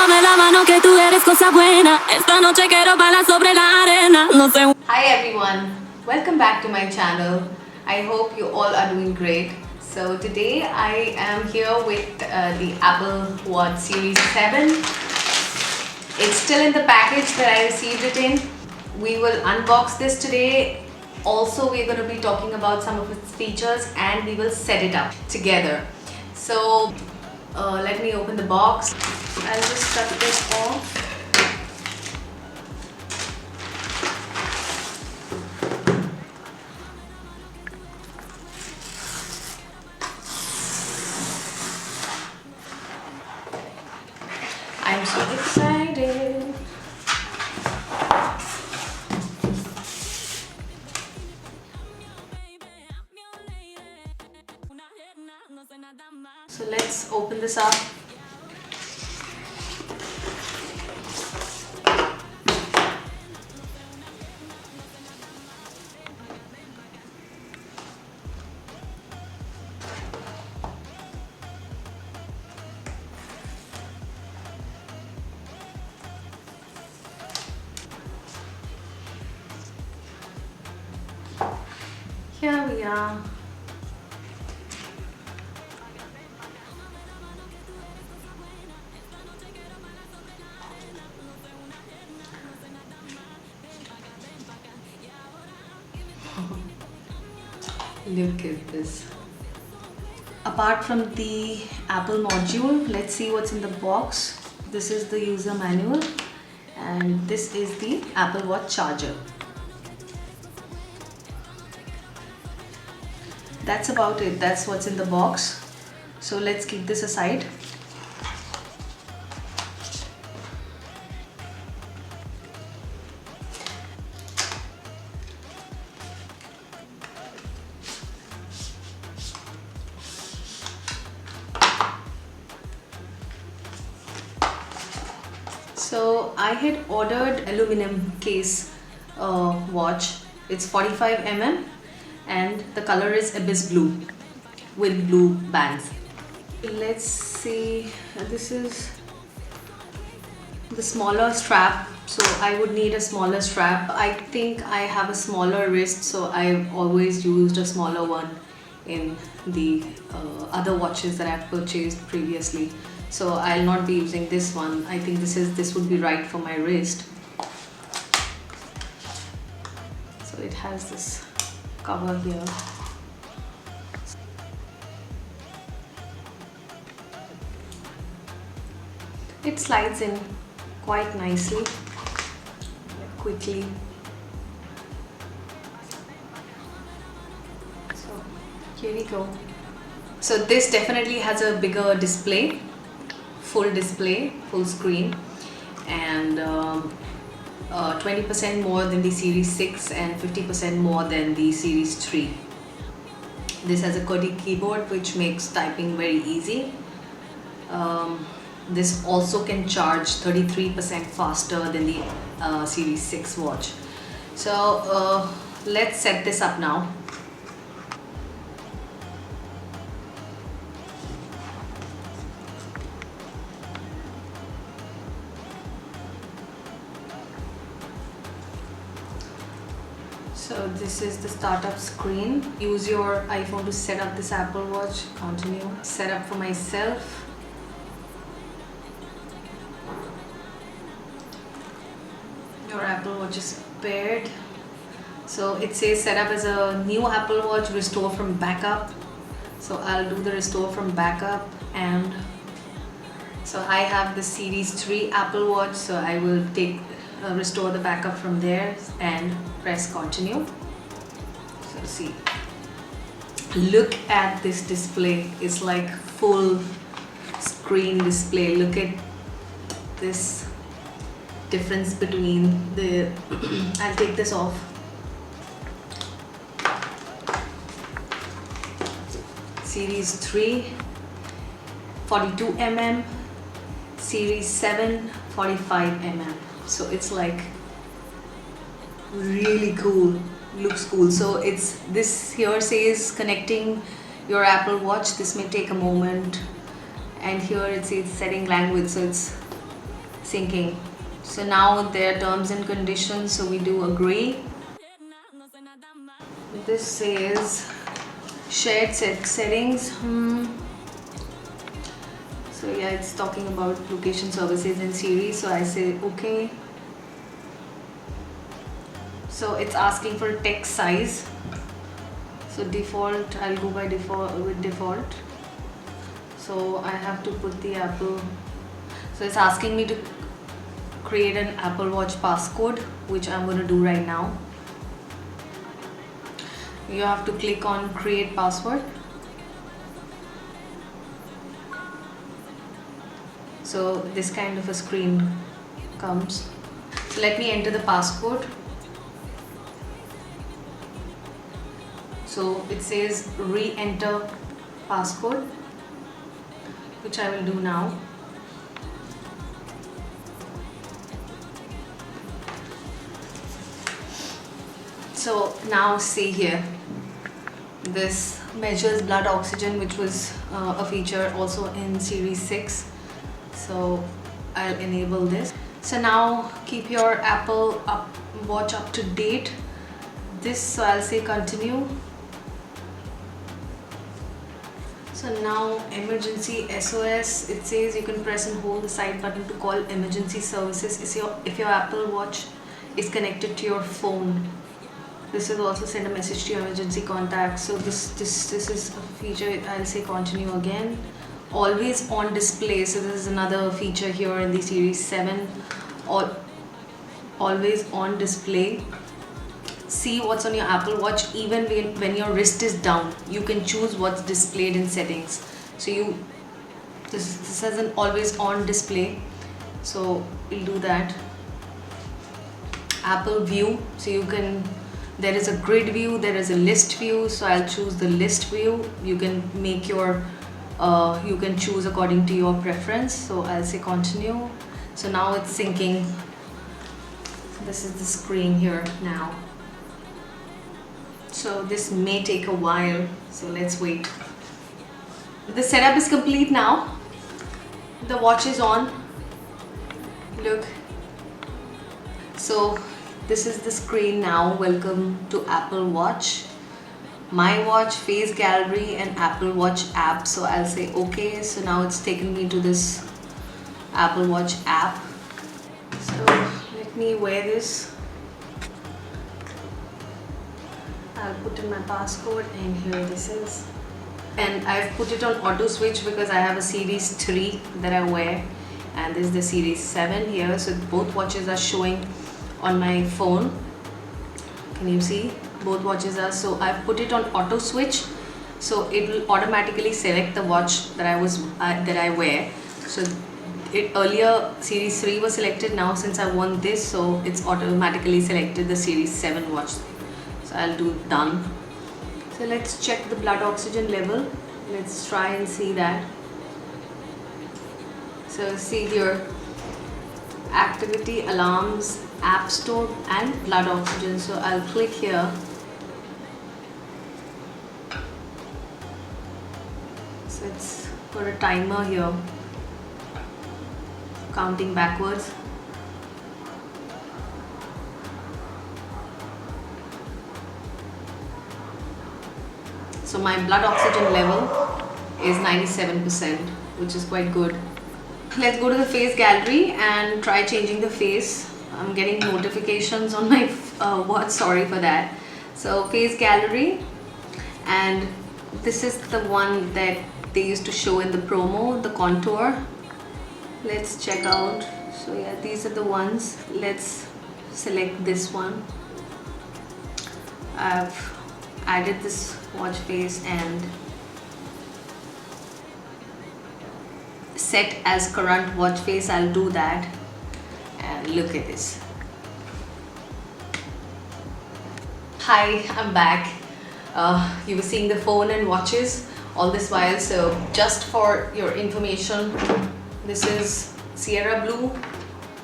dame la mano que tú eres cosa buena. Esta noche quiero bailar sobre la arena. No sé. Hi everyone, welcome back to my channel. I hope you all are doing great. So today I am here with the Apple Watch Series 7. It's still in the package that I received it in. We will unbox this today. Also, we're going to be talking about some of its features and we will set it up together. So let me open the box. I'll just cut this off. I'm so excited. So let's open this up. Here we are. Look at this. Apart from the Apple module, let's see what's in the box. This is the user manual and this is the Apple Watch charger. That's about it. That's what's in the box. So let's keep this aside. So I had ordered aluminum case watch. It's 45 mm and the color is abyss blue with blue bands. Let's see, this is the smaller strap, so I would need a smaller strap. I think I have a smaller wrist, so I've always used a smaller one in the other watches that I've purchased previously. So I'll not be using this one. I think this would be right for my wrist. So it has this cover here. It slides in quite nicely, quickly. So here we go. So this definitely has a bigger display, full display, full screen, and 20% more than the Series 6 and 50% more than the Series 3. This has a QWERTY keyboard which makes typing very easy. This also can charge 33% faster than the Series 6 watch. So let's set this up now. So this is the startup screen. Use your iPhone to set up this Apple Watch. Continue. Set up for myself. Your Apple Watch is paired. So it says set up as a new Apple Watch, restore from backup. So I'll do the restore from backup, and so I have the Series 3 Apple Watch, so I will take restore the backup from there and press continue. So see, look at this display. It's like full screen display. Look at this difference between the I'll take this off. Series 3 42 mm, Series 7 45 mm. So it's like really cool, looks cool. So it's this here says connecting your Apple Watch. This may take a moment, and here it says setting language, so it's syncing. So now there are terms and conditions, so we do agree. This says shared settings. So yeah, it's talking about location services in Siri, so I say okay. So it's asking for text size. So default, I'll go by default. So I have to put the Apple. So it's asking me to create an Apple Watch passcode, which I'm going to do right now. You have to click on create password. So this kind of a screen comes. So let me enter the passcode. So it says re-enter passcode, which I will do now. So now see here, this measures blood oxygen, which was a feature also in Series 6. So I'll enable this. So now keep your Apple Watch up to date. So I'll say continue. So now emergency SOS, it says you can press and hold the side button to call emergency services if your Apple Watch is connected to your phone. This will also send a message to your emergency contacts. So this is a feature. I'll say continue again. Always on display. So this is another feature here in the Series 7. Always on display. See what's on your Apple Watch even when your wrist is down. You can choose what's displayed in settings. So this has an always on display. So we'll do that. Apple View. So there is a grid view, there is a list view. So I'll choose the list view. You can make your you can choose according to your preference. So I'll say continue. So now it's syncing. This is the screen here now. So this may take a while, so let's wait. The setup is complete now. The watch is on. Look. So this is the screen now. Welcome to Apple Watch. My Watch, Face Gallery and Apple Watch app. So I'll say okay. So now it's taken me to this Apple Watch app. So let me wear this. I'll put in my passcode and here this is. And I've put it on auto switch because I have a Series 3 that I wear and this is the Series 7 here. So both watches are showing on my phone. Can you see? Both watches are. So I've put it on auto switch. So it will automatically select the watch that I wear. So earlier Series 3 was selected. Now since I want this, so it's automatically selected the Series 7 watch. So I'll do done. So let's check the blood oxygen level. Let's try and see that. So see here, activity, alarms, app store and blood oxygen. So I'll click here. So it's got a timer here, counting backwards. So my blood oxygen level is 97%, which is quite good. Let's go to the face gallery and try changing the face. I'm getting notifications on my watch, sorry for that. So face gallery, and this is the one that they used to show in the promo, the contour. Let's check out. So yeah, these are the ones. Let's select this one. I've added this watch face and set as current watch face. I'll do that and look at this. Hi, I'm back. You were seeing the phone and watches all this while, so just for your information, this is Sierra Blue,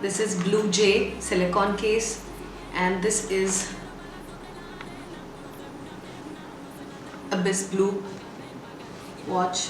this is Blue Jay silicone case, and this is Abyss Blue watch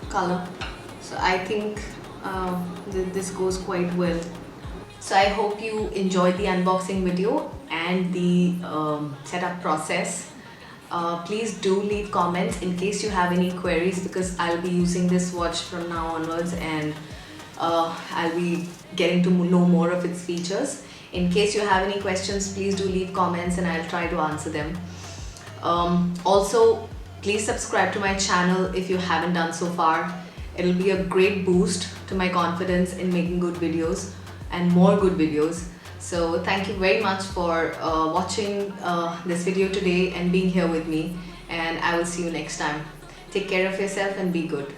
color. So I think this goes quite well. So I hope you enjoyed the unboxing video and the setup process. Please do leave comments in case you have any queries, because I'll be using this watch from now onwards, and I'll be getting to know more of its features. In case you have any questions, please do leave comments and I'll try to answer them. Also, please subscribe to my channel if you haven't done so far. It'll be a great boost to my confidence in making good videos and more good videos. So thank you very much for watching this video today and being here with me, and I will see you next time. Take care of yourself and be good.